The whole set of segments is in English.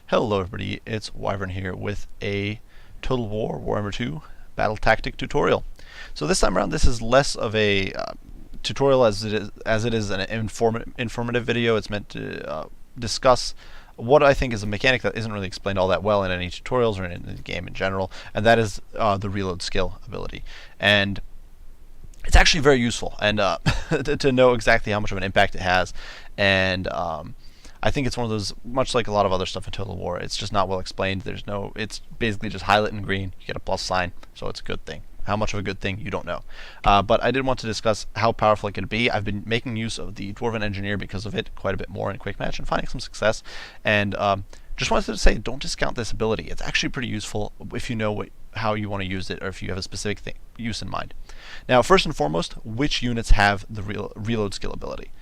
Hello everybody, it's Wyvern here with a Total War Warhammer 2 battle tactic tutorial. So this time around this is less of a tutorial as it is an informative video. It's meant to discuss what I think is a mechanic that isn't really explained all that well in any tutorials or in the game in general, and that is the reload skill ability. And it's actually very useful, and to know exactly how much of an impact it has, and I think it's one of those, much like a lot of other stuff in Total War, it's just not well explained. It's basically just highlight in green, you get a plus sign, so it's a good thing. How much of a good thing, you don't know. But I did want to discuss how powerful it can be. I've been making use of the Dwarven Engineer because of it quite a bit more in Quick Match and finding some success. And just wanted to say, don't discount this ability. It's actually pretty useful if you know how you want to use it, or if you have a specific use in mind. Now, first and foremost, which units have the reload skill ability?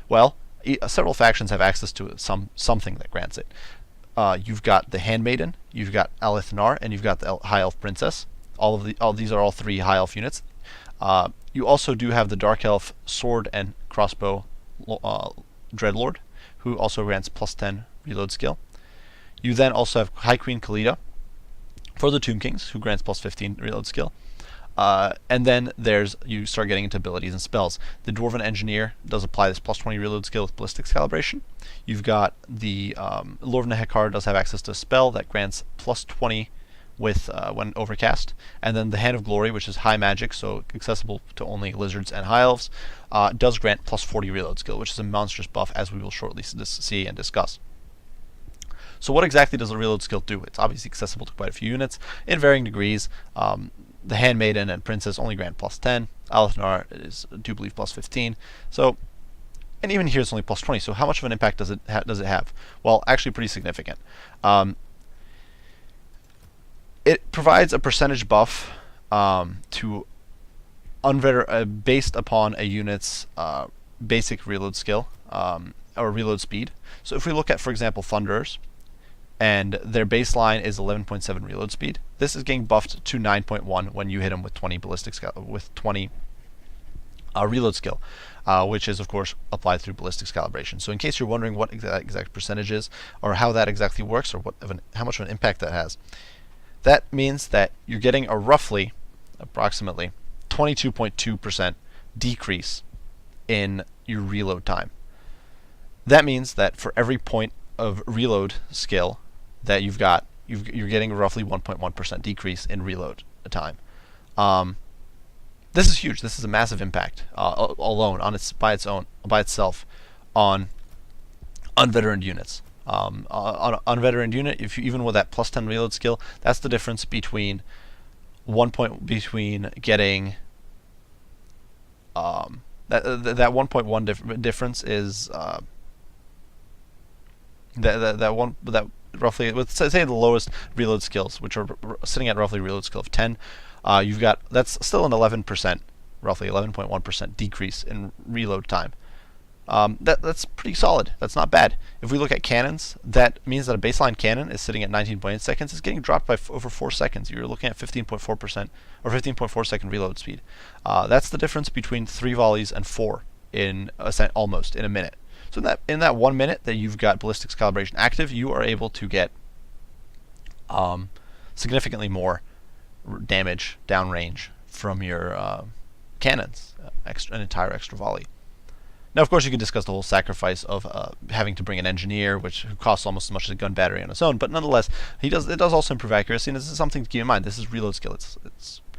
Well, several factions have access to something that grants it. You've got the Handmaiden, you've got Alith Nar, and you've got the High Elf Princess. All these are all three High Elf units. You also do have the Dark Elf Sword and Crossbow Dreadlord, who also grants plus 10 reload skill. You then also have High Queen Khalida for the Tomb Kings, who grants plus 15 reload skill. And then you start getting into abilities and spells. The Dwarven Engineer does apply this plus 20 reload skill with Ballistics Calibration. You've got the Lord of Nehekar does have access to a spell that grants plus 20 with when overcast. And then the Hand of Glory, which is high magic, so accessible to only lizards and high elves, does grant plus 40 reload skill, which is a monstrous buff, as we will shortly see and discuss. So what exactly does the reload skill do? It's obviously accessible to quite a few units in varying degrees. The Handmaiden and Princess only grant plus 10. Alith Nar is, I do believe, plus 15. So, and even here it's only plus 20. So how much of an impact does it have? Well, actually pretty significant. It provides a percentage buff to based upon a unit's basic reload skill or reload speed. So if we look at, for example, Thunderers, and their baseline is 11.7 reload speed. This is getting buffed to 9.1 when you hit them with 20 reload skill, which is of course applied through ballistics calibration. So in case you're wondering what exact percentage is, or how that exactly works, or how much of an impact that has, that means that you're getting a approximately 22.2% decrease in your reload time. That means that for every point of reload skill that you're getting a roughly 1.1% decrease in reload time. This is huge. This is a massive impact alone by itself on unveteraned units. On an unveteraned unit, even with that plus 10 reload skill, that's the difference between getting that 1.1 difference is that roughly, with say the lowest reload skills, which are sitting at roughly reload skill of 10, that's still an 11%, roughly 11.1% decrease in reload time. That's pretty solid. That's not bad. If we look at cannons, that means that a baseline cannon is sitting at 19.8 seconds. It's getting dropped by over 4 seconds. You're looking at 15.4% or 15.4 second reload speed. That's the difference between 3 volleys and 4 almost in a minute. So in that 1 minute that you've got ballistics calibration active, you are able to get significantly more damage downrange from your cannons, an entire extra volley. Now, of course, you can discuss the whole sacrifice of having to bring an engineer, who costs almost as much as a gun battery on its own. But nonetheless, it does also improve accuracy, and this is something to keep in mind. This is reload skill. It's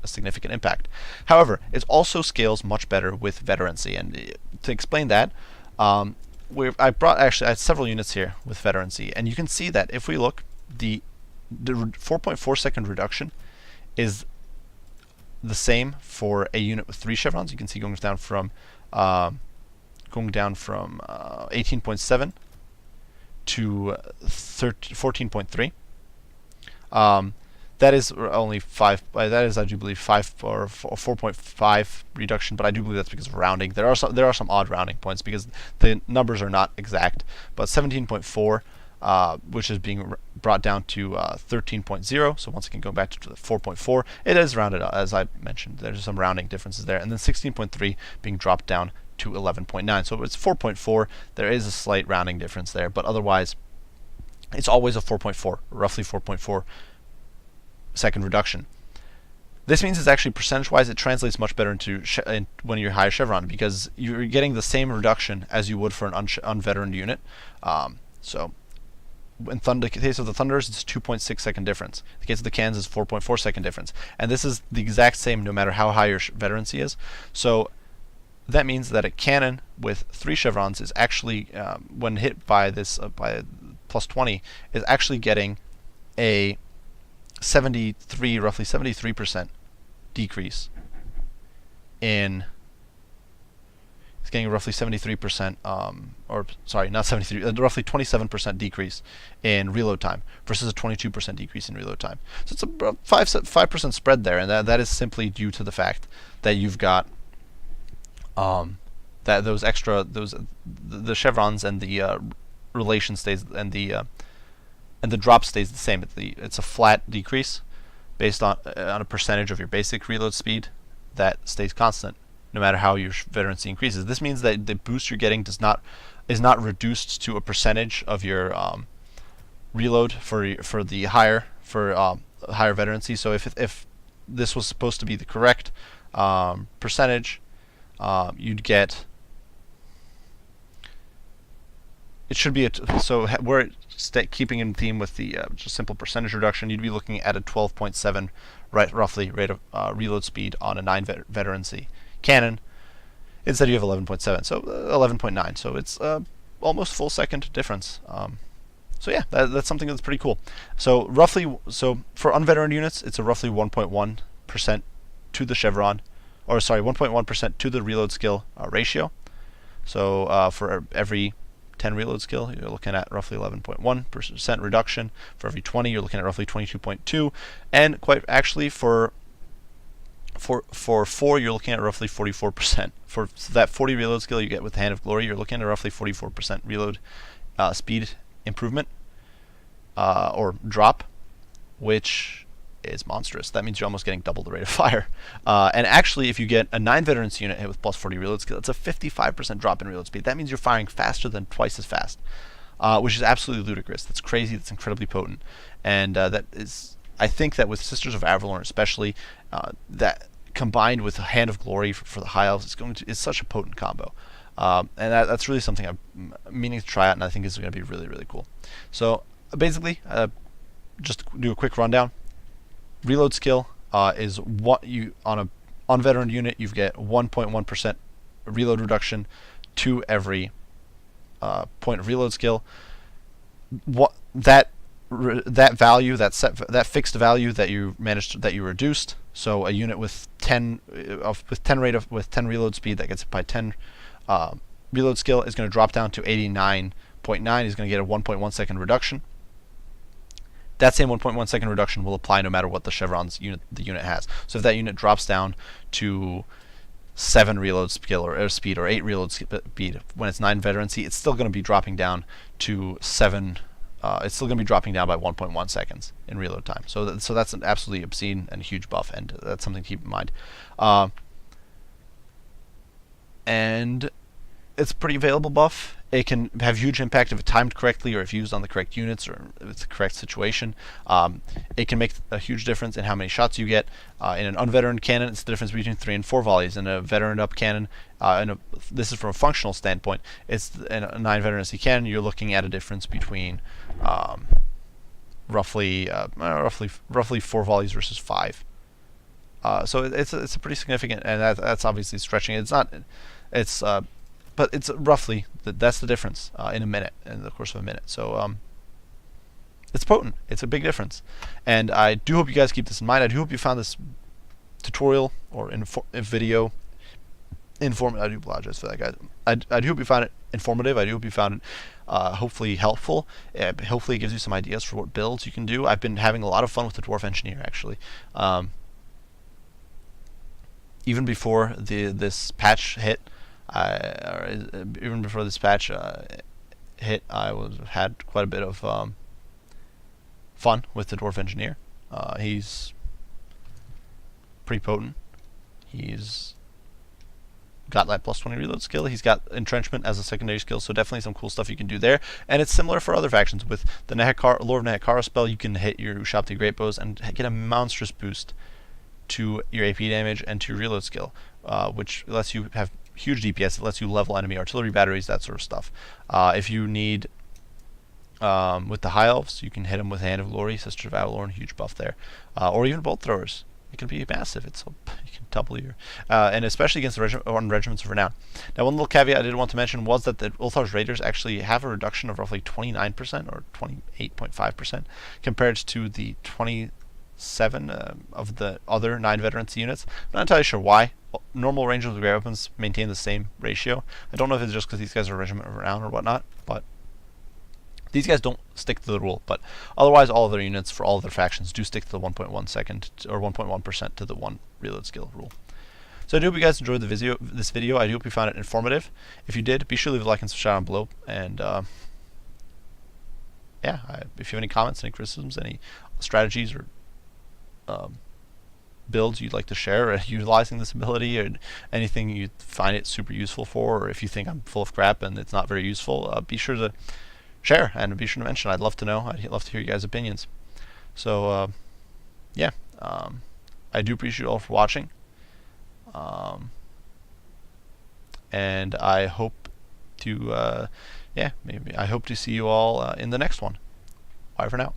a significant impact. However, it also scales much better with veterancy, and to explain that, I had several units here with veterancy, and you can see that if we look, the 4.4 second reduction is the same for a unit with 3 chevrons. You can see going down from 18.7 to 14.3. That is only 5. That is, I do believe, 5 or 4.5 reduction, but I do believe that's because of rounding. There are some odd rounding points because the numbers are not exact. But 17.4, which is being brought down to 13.0. So once again, going back to the 4.4, it is rounded up, as I mentioned. There's some rounding differences there, and then 16.3 being dropped down to 11.9. So it's 4.4. There is a slight rounding difference there, but otherwise, it's always a 4.4, roughly 4.4 second reduction. This means it's actually percentage-wise, it translates much better into when you're higher chevron, because you're getting the same reduction as you would for an unveteraned unit. So in the case of the Thunders, it's 2.6 second difference. In the case of the Cans, it's 4.4 second difference. And this is the exact same no matter how high your veterancy is. So that means that a cannon with 3 chevrons is actually, when hit by this by plus 20, is actually getting a roughly 73% decrease in. It's getting roughly 73%, or sorry, not 73, roughly 27% decrease in reload time versus a 22% decrease in reload time. So it's a 5% spread there, and that is simply due to the fact that you've got that the chevrons and the relation stays, and the drop stays the same. It's a flat decrease based on a percentage of your basic reload speed that stays constant no matter how your veterancy increases. This means that the boost you're getting is not reduced to a percentage of your reload for higher veterancy. So if this was supposed to be the correct percentage, you'd get. It should be so we're keeping in theme with the just simple percentage reduction. You'd be looking at a 12.7 roughly rate of reload speed on a 9 veterancy cannon. Instead, you have 11.7, so 11.9. So it's almost full second difference. So yeah, that's something that's pretty cool. So for unveteraned units, it's a roughly 1.1% to the chevron, or sorry, 1.1% to the reload skill ratio. So for every 10 reload skill, you're looking at roughly 11.1% reduction. For every 20, you're looking at roughly 22.2, and quite actually for 4, you're looking at roughly 44%. For that 40 reload skill you get with the Hand of Glory, you're looking at roughly 44% reload speed improvement or drop, which is monstrous. That means you're almost getting double the rate of fire. And actually, if you get a 9 veterans unit hit with plus 40 reload skill, it's a 55% drop in reload speed. That means you're firing faster than twice as fast, which is absolutely ludicrous. That's crazy. That's incredibly potent. And that is, I think that with Sisters of Avalorn especially, that combined with Hand of Glory for the High Elves, is such a potent combo. And that's really something I'm meaning to try out, and I think is going to be really, really cool. So basically, just do a quick rundown. Reload skill is what you on a unveteraned unit, you get 1.1% reload reduction to every point of reload skill. What that value, that fixed value that you reduced. So a unit with 10 reload speed that gets hit by 10 reload skill is going to drop down to 89.9. Is going to get a 1.1 second reduction. That same 1.1 second reduction will apply no matter what the chevrons the unit has. So if that unit drops down to 7 reload skill or speed, or 8 reload speed when it's 9 veterancy, it's still going to be dropping down to 7. It's still going to be dropping down by 1.1 seconds in reload time. So that's an absolutely obscene and huge buff, and that's something to keep in mind. And it's a pretty available buff. It can have huge impact if it's timed correctly, or if used on the correct units, or if it's the correct situation. It can make a huge difference in how many shots you get. In an unveteraned cannon, it's the difference between 3 and 4 volleys. In a veteraned up cannon, this is from a functional standpoint, it's in a 9 veterancy cannon, you're looking at a difference between roughly 4 volleys versus 5. So it's a pretty significant, and that's obviously stretching. But it's roughly that's the difference in the course of a minute. So it's potent. It's a big difference, and I do hope you guys keep this in mind. I do hope you found this tutorial or video informative. I do apologize for that, guys. I do hope you found it informative. I do hope you found it hopefully helpful. Hopefully it gives you some ideas for what builds you can do. I've been having a lot of fun with the Dwarf Engineer, actually. Even before this patch hit. Even before this patch hit, I had quite a bit of fun with the Dwarf Engineer. He's pretty potent. He's got that plus 20 reload skill. He's got entrenchment as a secondary skill, so definitely some cool stuff you can do there. And it's similar for other factions. With the Lord of Nehekara spell, you can hit your Ushabti Great Bows and get a monstrous boost to your AP damage and to your reload skill, which lets you have huge DPS. It lets you level enemy artillery batteries, that sort of stuff. If you need, with the High Elves, you can hit them with Hand of Glory, Sister of Avalorn, huge buff there. Or even Bolt Throwers. It can be massive. You can double your, and especially against the regiments of renown. Now, one little caveat I did want to mention was that the Ulthar's Raiders actually have a reduction of roughly 29% or 28.5% compared to the 27 of the other 9 veterancy units. I'm not entirely sure why. Normal Rangers with great weapons maintain the same ratio. I don't know if it's just because these guys are a regiment of renown or whatnot, but these guys don't stick to the rule, but otherwise all of their units for all of their factions do stick to the 1.1 second or 1.1% to the 1 reload skill rule. So I do hope you guys enjoyed this video. I do hope you found it informative. If you did, be sure to leave a like and subscribe down below. And yeah, if you have any comments, any criticisms, any strategies or builds you'd like to share utilizing this ability, or anything you find it super useful for, or if you think I'm full of crap and it's not very useful, be sure to share and be sure to mention. I'd love to know. I'd love to hear you guys' opinions. So yeah, I do appreciate you all for watching, and I hope to I hope to see you all in the next one. Bye for now.